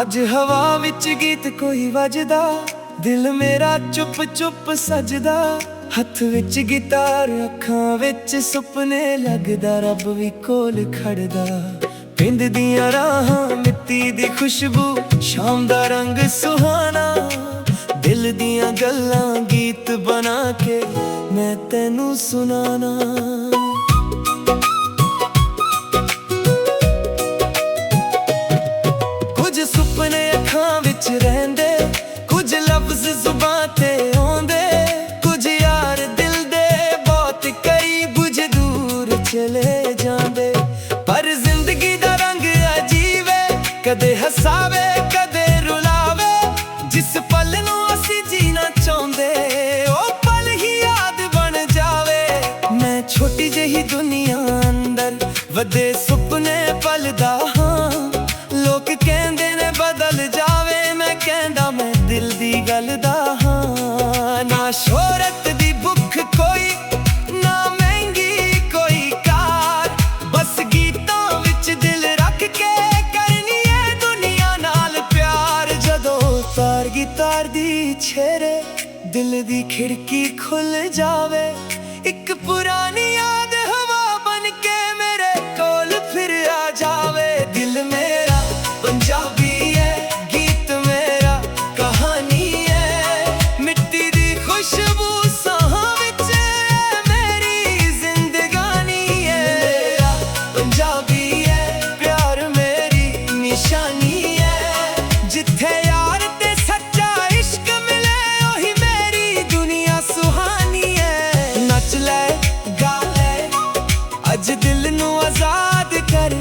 ਅੱਜ ਹਵਾ ਵਿੱਚ ਗੀਤ ਕੋਈ ਵੱਜਦਾ, ਦਿਲ ਮੇਰਾ ਚੁੱਪ ਚੁੱਪ ਸਜਦਾ। ਹੱਥ ਵਿੱਚ ਗਿਟਾਰ, ਅੱਖਾਂ ਵਿੱਚ ਸੁਪਨੇ, ਲੱਗਦਾ ਰੱਬ ਵੀ ਕੋਲ ਖੜਦਾ। ਪਿੰਡ ਦੀਆਂ ਰਾਹਾਂ, ਮਿੱਟੀ ਦੀ ਖੁਸ਼ਬੂ, ਸ਼ਾਮ ਦਾ ਰੰਗ ਸੁਹਾਣਾ। ਦਿਲ ਦੀਆਂ ਗੱਲਾਂ ਗੀਤ ਬਣਾ ਕੇ ਮੈਂ ਤੈਨੂੰ ਸੁਣਾਣਾ। ਕੁਝ ਸੁਪਨੇ ਅੱਖਾਂ ਵਿੱਚ ਰਹਿੰਦੇ, ਕੁਝ ਲਫ਼ਜ਼ ਜ਼ੁਬਾਨ ਤੇ ਆਉਂਦੇ। ਕੁਝ ਯਾਰ ਦਿਲ ਦੇ ਬਹੁਤ, ਕਈ ਬੁਝ ਦੂਰ ਚਲੇ ਜਾਂਦੇ। ਪਰ ਜ਼ਿੰਦਗੀ ਦਾ ਰੰਗ ਅਜੀਬ ਏ, ਕਦੇ ਹਸਾਵੇ ਕਦੇ ਰੁਲਾਵੇ। ਜਿਸ ਪਲ ਨੂੰ ਅਸੀਂ ਜੀਣਾ ਚਾਹੁੰਦੇ, ਉਹ ਪਲ ਹੀ ਯਾਦ ਬਣ ਜਾਵੇ। ਮੈਂ ਛੋਟੀ ਜਿਹੀ ਦੁਨੀਆ ਅੰਦਰ ਵੱਡੇ ਸੁਪਨੇ ਪਲਦਾ ਹਾਂ। ਲੋਕ ਕਹਿੰਦੇ ਨੇ ਬਦਲ ਜਾਵੇ, ਮੈਂ ਕਹਿੰਦਾ ਮੈਂ ਦਿਲ ਦੀ ਗੱਲ ਦਾ ਹਾਂ। ਨਾ ਸ਼ੋਹਰਤ ਦੀ ਭੁੱਖ ਕੋਈ, ਨਾ ਮਹਿੰਗੀ ਕੋਈ ਕਾਰ, ਬਸ ਗੀਤਾਂ ਵਿੱਚ ਦਿਲ ਰੱਖ ਕੇ ਕਰਨੀ ਏ ਦੁਨੀਆ ਨਾਲ ਪਿਆਰ। ਜਦੋਂ ਤਾਰ ਗਿਟਾਰ ਦੀ ਛੇੜੇ, ਦਿਲ ਦੀ ਖਿੜਕੀ ਖੁੱਲ ਜਾਵੇ। ਇੱਕ ਪੁਰਾਣੀ ਯਾਦ ਹਵਾ ਬਣ ਕੇ ਮੇਰੇ ਕੋਲ ਫਿਰ ਆ ਜਾਵੇ। ਦਿਲ ਮੇਰਾ ਪੰਜਾਬੀ ਏ, ਗੀਤ ਮੇਰਾ ਕਹਾਣੀ ਏ। ਮਿੱਟੀ ਦੀ ਖੁਸ਼ਬੂ ਸਾਹਾਂ ਵਿੱਚ ਮੇਰੀ ਜ਼ਿੰਦਗਾਨੀ ਏ। ਮੇਰਾ ਪੰਜਾਬੀ ਏ, ਪਿਆਰ ਮੇਰੀ ਨਿਸ਼ਾਨੀ ਏ। ਜਿੱਥੇ ਯਾਰ ਤੇ ਸੱਚਾ ਇਸ਼ਕ ਮਿਲੇ, ਉਹੀ ਮੇਰੀ ਦੁਨੀਆ ਸੁਹਾਨੀ ਏ। ਨੱਚ ਲੈ ਗਾ ਲੈ, ਅੱਜ ਦਿਲ ਨੂੰ ਆਜ਼ਾਦ ਕਰ।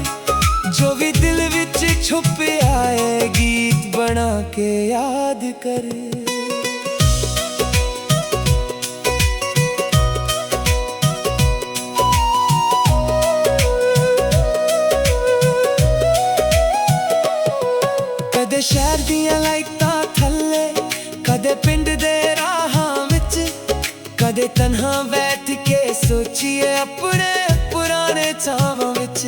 ਜੋ ਵੀ ਦਿਲ ਵਿੱਚ ਛੁਪਿਆ ਏ, ਗੀਤ ਬਣਾ ਕੇ ਯਾਦ ਕਰ। ਕਦੇ ਸ਼ਹਿਰ ਦੀਆਂ ਲਾਈਟਾਂ ਥੱਲੇ, ਕਦੇ ਪਿੰਡ ਦੇ ਰਾਹਾਂ ਵਿੱਚ, ਕਦੇ ਤਨਹਾ ਬੈਠ ਕੇ ਸੋਚੀਏ ਆਪਣੇ ਪੁਰਾਣੇ ਚਾਵਾਂ ਵਿੱਚ।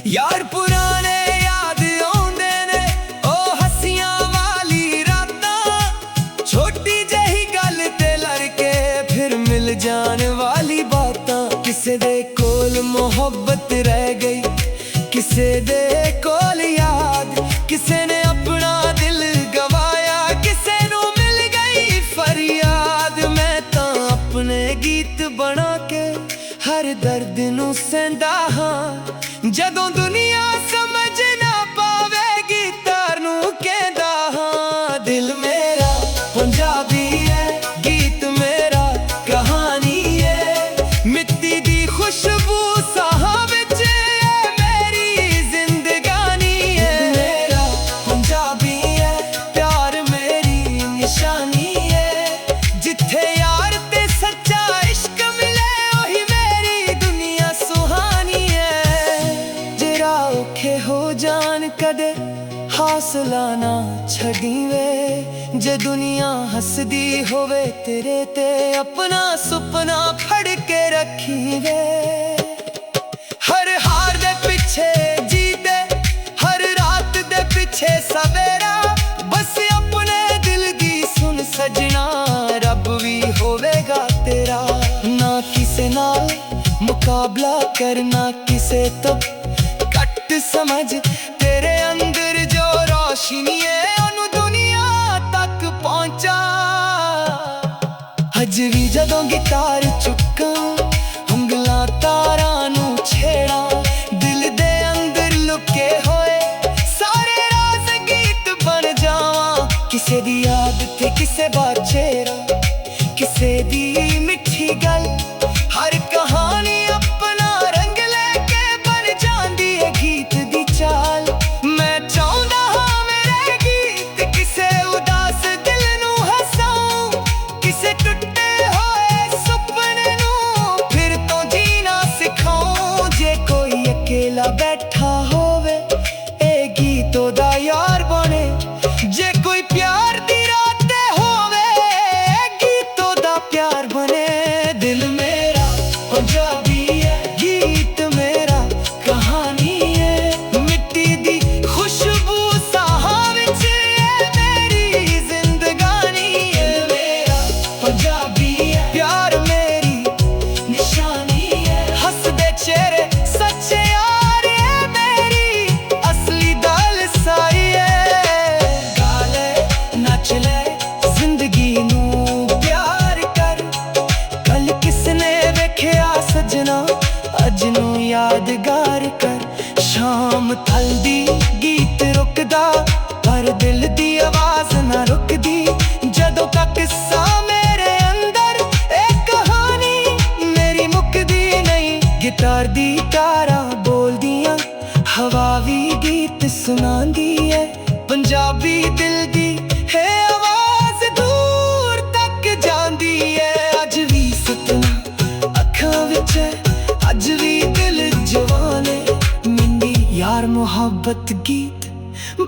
ਯਾਰ ਪੁਰਾਣੇ ਯਾਦ ਆਉਂਦੇ ਨੇ, ਉਹ ਹੱਸੀਆਂ ਵਾਲੀ ਰਾਤਾਂ। ਛੋਟੀ ਜਿਹੀ ਗੱਲ ਤੇ ਲੜ ਕੇ ਫਿਰ ਮਿਲ ਜਾਣ ਵਾਲੀ ਬਾਤਾਂ। ਕਿਸੇ ਦੇ ਕੋਲ ਮੁਹੱਬਤ ਰਹਿ ਗਈ, ਕਿਸੇ ਦੇ ਕੋਲ ਯਾਦ। ਕਿਸੇ ਨੇ ਆਪਣਾ ਦਿਲ ਗਵਾਇਆ, ਕਿਸੇ ਨੂੰ ਮਿਲ ਗਈ ਫਰਿਆਦ। ਮੈਂ ਤਾਂ ਆਪਣੇ ਗੀਤ ਬਣਾ ਕੇ ਹਰ ਦਰਦ ਨੂੰ ਸਹਿੰਦਾ ਹਾਂ। ਜਦੋਂ ਦੁਨੀਆ ਸਮਝ ਨਾ ਪਾਵੇ, ਗੀਤਾਰ ਨੂੰ ਕਹਿੰਦਾ ਹਾਂ। ਦਿਲ ਮੇਰਾ ਪੰਜਾਬੀ ਏ, ਗੀਤ ਮੇਰਾ ਕਹਾਣੀ ਏ। ਮਿੱਟੀ ਦੀ ਖੁਸ਼ਬੂ ਸਾਹਾਂ ਵਿੱਚ ਮੇਰੀ ਜ਼ਿੰਦਗਾਨੀ ਏ। ਮੇਰਾ ਪੰਜਾਬੀ ਏ, ਪਿਆਰ ਮੇਰੀ ਨਿਸ਼ਾਨੀ ਏ। ਜਿੱਥੇ ਯਾਰ ਤੇ ਸੱਚਾ ਇਸ਼ਕ ਮਿਲੇ, ਉਹੀ ਮੇਰੀ ਦੁਨੀਆ ਸੁਹਾਨੀ ਏ। ਜਰਾ ਔਖੇ ਹੋ ਜਾਣ ਕਦੇ, ਹੌਸਲਾ ਨਾ ਛੱਡੀ ਵੇ। ਜੇ ਦੁਨੀਆ ਹੱਸਦੀ ਹੋਵੇ ਤੇਰੇ ਤੇ, ਆਪਣਾ ਸੁਪਨਾ ਫੜ ਕੇ ਰੱਖੀ ਵੇ। ਹਰ ਹਾਰ ਦੇ ਪਿੱਛੇ ਜੀਤੇ, ਹਰ ਰਾਤ ਦੇ ਪਿੱਛੇ ਸਵੇਰਾ। ਬਸ ਆਪਣੇ ਦਿਲ ਦੀ ਸੁਣ ਸਜਣਾ, ਰੱਬ ਵੀ ਹੋਵੇਗਾ ਤੇਰਾ। ਨਾ ਕਿਸੇ ਨਾਲ ਮੁਕਾਬਲਾ ਕਰਨਾ, ਕਿਸੇ ਤੋਂ ਘੱਟ ਸਮਝ। ਤੇਰੇ ਅੰਦਰ ਜੋ ਰੋਸ਼ਨੀ ਏ, ਉਹਨੂੰ ਦੁਨੀਆ ਤੱਕ ਪਹੁੰਚਾ। ਅੱਜ ਵੀ ਜਦੋਂ ਗਿਟਾਰ ਚੁੱਕਾਂ, ਉਂਗਲਾਂ ਤਾਰਾਂ ਨੂੰ ਛੇੜਾਂ। ਦਿਲ ਦੇ ਅੰਦਰ ਲੁਕੇ ਹੋਏ ਸਾਰੇ ਰਾਜ਼ ਗੀਤ ਬਣ ਜਾਵਾਂ। ਕਿਸੇ ਦੀ ਯਾਦ ਤੇ ਕਿਸੇ ਬਾਚੇਰਾ, ਕਿਸੇ ਦੀ ਮਿੱਠੀ ਗੱਲ। ਹਰ ਕਹਾਣੀ ਆਪਣਾ ਰੰਗ ਲੈ ਕੇ ਬਣ ਜਾਂਦੀ ਏ ਗੀਤ ਦੀ ਚਾਲ। ਮੈਂ ਚਾਹੁੰਦਾ ਹਾਂ ਮੇਰੇ ਗੀਤ ਕਿਸੇ ਉਦਾਸ ਦਿਲ ਨੂੰ ਹਸਾਉ, ਕਿਸੇ ਟੁੱਟੇ ਹੋਏ ਸੁਪਨੇ ਨੂੰ ਫਿਰ ਤੋਂ ਜੀਣਾ ਸਿਖਾਉ। ਜੇ ਕੋਈ ਅਕੇਲਾ ਬੈਠਾ ਹੋਵੇ, ਇਹ ਗੀਤ ਉਹਦਾ ਯਾਰ ਬਣੇ। ਜੇ ਕੋਈ ਪਿਆਰ ਦੀ ਰਾਤ ਤੇ ਹੋਵੇ, ਇਹ ਗੀਤ ਉਹਦਾ ਪਿਆਰ ਬਣੇ। ਦਿਲ सोच ले जिंदगी नू प्यार कर। कल किसने वेख्या सजना अज नू यादगार कर। शाम थलदी गीत रुकदा पर दिल दी आवाज ना रुकदी। जदों तक सा मेरे अंदर एक कहानी मेरी मुकदी नहीं। गिटार दी तारा बोलदियां हवा भी गीत सुनांदी है। पंजाबी दिल दी है आवाज दूर तक जांदी है। अज भी सपना अखां विच है अज भी दिल जवान है। मिंदी यार मुहब्बत गीत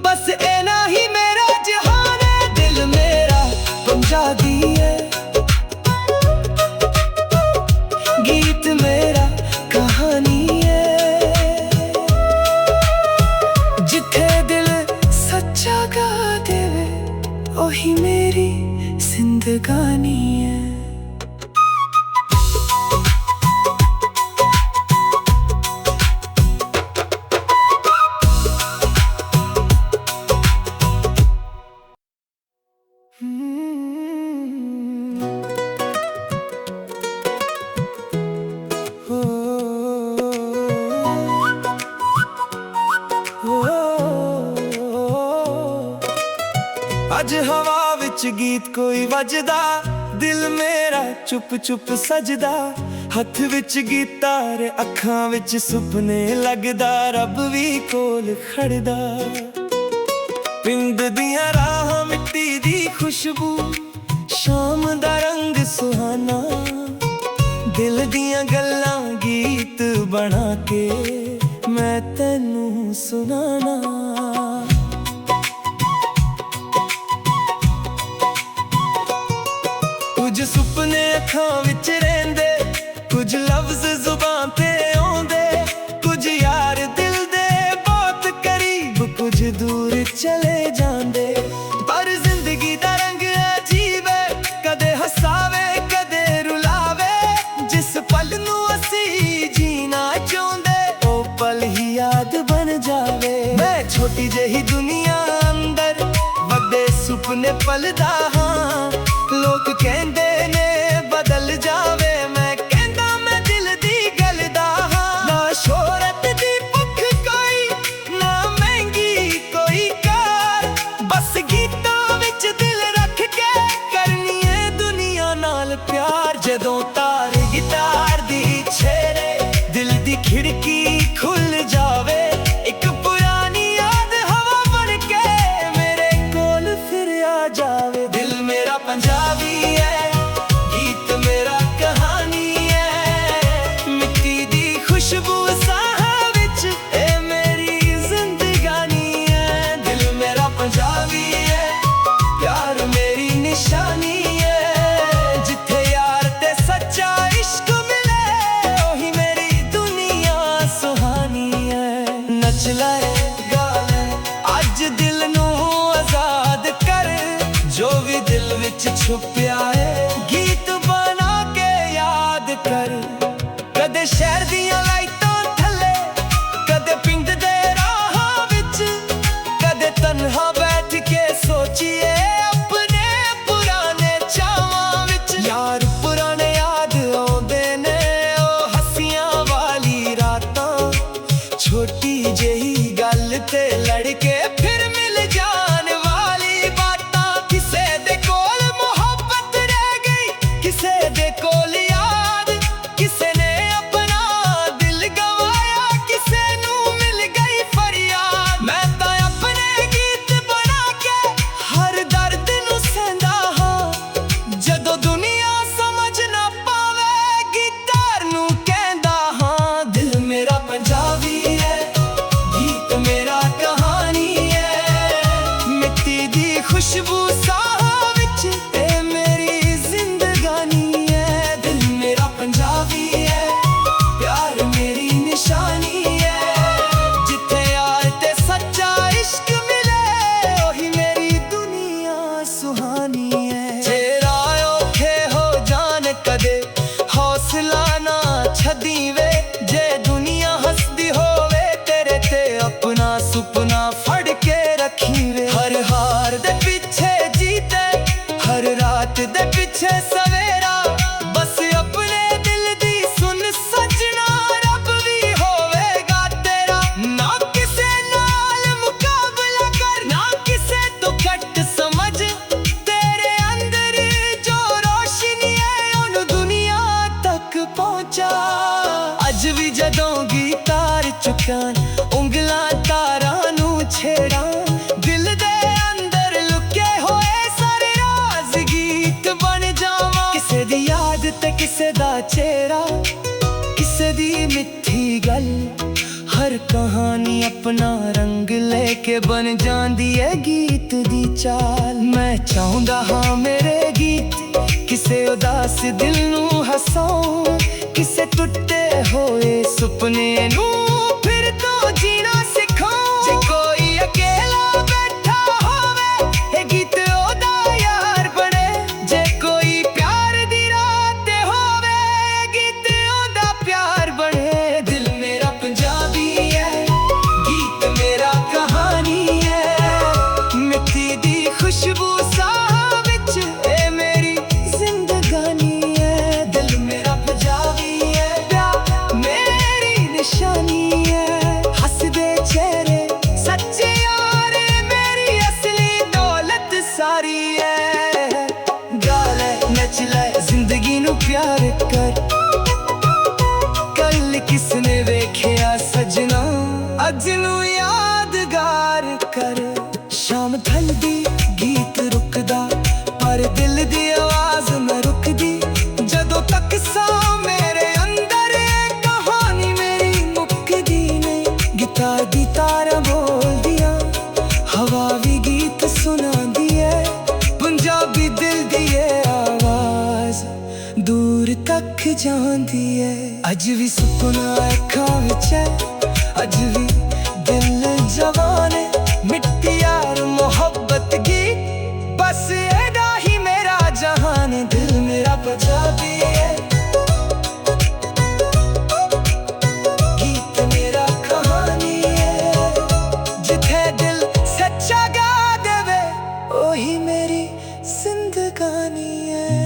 बस एना ही मेरा जहान है। दिल मेरा पंजाबी है गीत मेरा कहानी है। जिथे दिल सच्चा गा देवे ओही मेरी जिंदगानी है। अज हवा विच गीत कोई वजदा दिल मेरा चुप चुप सजदा। हथ विच गिटार अखां विच सुपने लगदा रब भी कोल खड़दा। पिंड दियां राहां मिट्टी दी खुशबू शाम दा रंग सुहाना। दिल दियां गल्लां गीत बना के मैं तैनू सुनाना। कुछ सुपने अखां विच रहिंदे कुछ लफ्ज जुबान ते आउंदे। कुछ यार दिल दे बहुत करीब कुछ दूर चले जांदे। पर जिंदगी दा रंग अजीब है कदे हसावे कदे रुलावे। जिस पल नू असी जीना चाहुंदे ओ पल ही याद बन जावे। मैं छोटी जही दुनिया अंदर वड्डे सुपने पलदा हां। लोग कहंदे ने बदल जावे मैं कहंदा मैं दिल दी गलदा हां। ना शोहरत दी भुख कोई ना महंगी कोई कार। बस गीतां विच दिल रख के करनी है दुनिया नाल प्यार। जदों तार गिटार दी छेड़े दिल दी खिड़की खुल जावे। एक पुरानी याद हवा बन के मेरे कोल फिर आ जावे। दिल मेरा पंजाबी है गीत मेरा कहानी है। मिट्टी दी खुशबू साहां विच ए मेरी जिंदगानी है। दिल मेरा पंजाबी है प्यार मेरी निशानी है। जिथे यार ते सच्चा इश्क मिले ओही मेरी दुनिया सुहानी है। नच ले गा ले अज दिल नू आजाद कर। जो भी दिल विच छुपिया है गीत बना के याद कर। कदे शहर दियां लाइटां थल्ले कदे पिंड दे राहां विच कदे तन्हा बैठ के सोचिए अपने पुराने चावां विच। यार पुराने याद आउंदे ने ओ हस्सियां वाली रातां। छोटी जेही गल ते लड़ के फिर मिल जान वाली बातां। किसे दे कोल मोहब्बत रह गई किसे दे कोल याद। किसे ने अपना दिल गवाया किसे नू मिल गई फरियाद। मैं तां अपने गीत बना के हर दर्द नू सहंदा हां। जदों दुनिया समझ ना पावे गिटार नू कहंदा हां। दिल मेरा पंजाबी है गीत मेरा कहानी है। मिट्टी दी खुशबू साहां विच ए मेरी जिंदगानी है। दिल मेरा पंजाबी है प्यार मेरी निशानी है। जिथे यार ते सच्चा इश्क मिले ओही मेरी दुनिया सुहानी है। तेरा औखे हो जान कदे हौसला ना छदी वे। जे दुनिया हसदी होवे तेरे ते अपना सुपना फड़ के रखी वे। हर हार दे पीछे जीते रात दे पिछे सवेरा बस अपने दिल दी सुन सजना रब भी होवेगा तेरा ना किसे नाल मुकाबला कर ना किसे तो घट समझ तेरे अंदर जो रोशनी है उन दुनिया तक पहुंचा अज भी जदों गिटार चुकान उंगलां तारां नू छेड़ां दिल दे अंदर लुके होए सारे राज गीत बन जावां किसे दी याद ते किसे दा चेहरा किसे दी मिठी गल हर कहानी अपना रंग लेके बन जांदी है गीत दी चाल मैं चाहुंदा हां मेरे गीत किसे उदास दिल नू हसाऊं किसे टुटे होए सुपने नू फिर तो जीना सिखाऊं जे कोई अकेला बैठा होवे ए गीत ओदा यार बने जे कोई प्यार दी रात ते होवे ए गीत ओदा प्यार बने दिल मेरा पंजाबी है गीत मेरा कहानी है मिट्टी दी खुशबू साह विच ए मेरी जिंदगानी है दिल मेरा पंजाबी है प्यार मेरी निशानी है हसदे चेहरे सच्चे यार मेरी असली दौलत सारी है गा ले नच ले जिंदगी नू प्यार कर कल किसने वेख्या सजना अज नू यादगार कर शाम ठंडी गीत रुकदा पर दिल दी आवाज न रुकदी जदों तक सा मेरे अंदर ये कहानी मेरी मुकदी नहीं गिटार दी तारा बोलदियां हवा भी गीत सुनांदी है पंजाबी दिल दी ये आवाज दूर तक जांदी है अज भी सुपना अखां विच है अज भी दिल जवान है मिट्टी यार मोहब्बत गीत बस एदा ही मेरा जहान है दिल मेरा पंजाबी है गीत मेरा कहानी है जिथे दिल सच्चा गा देवे ओही मेरी जिंदगानी है।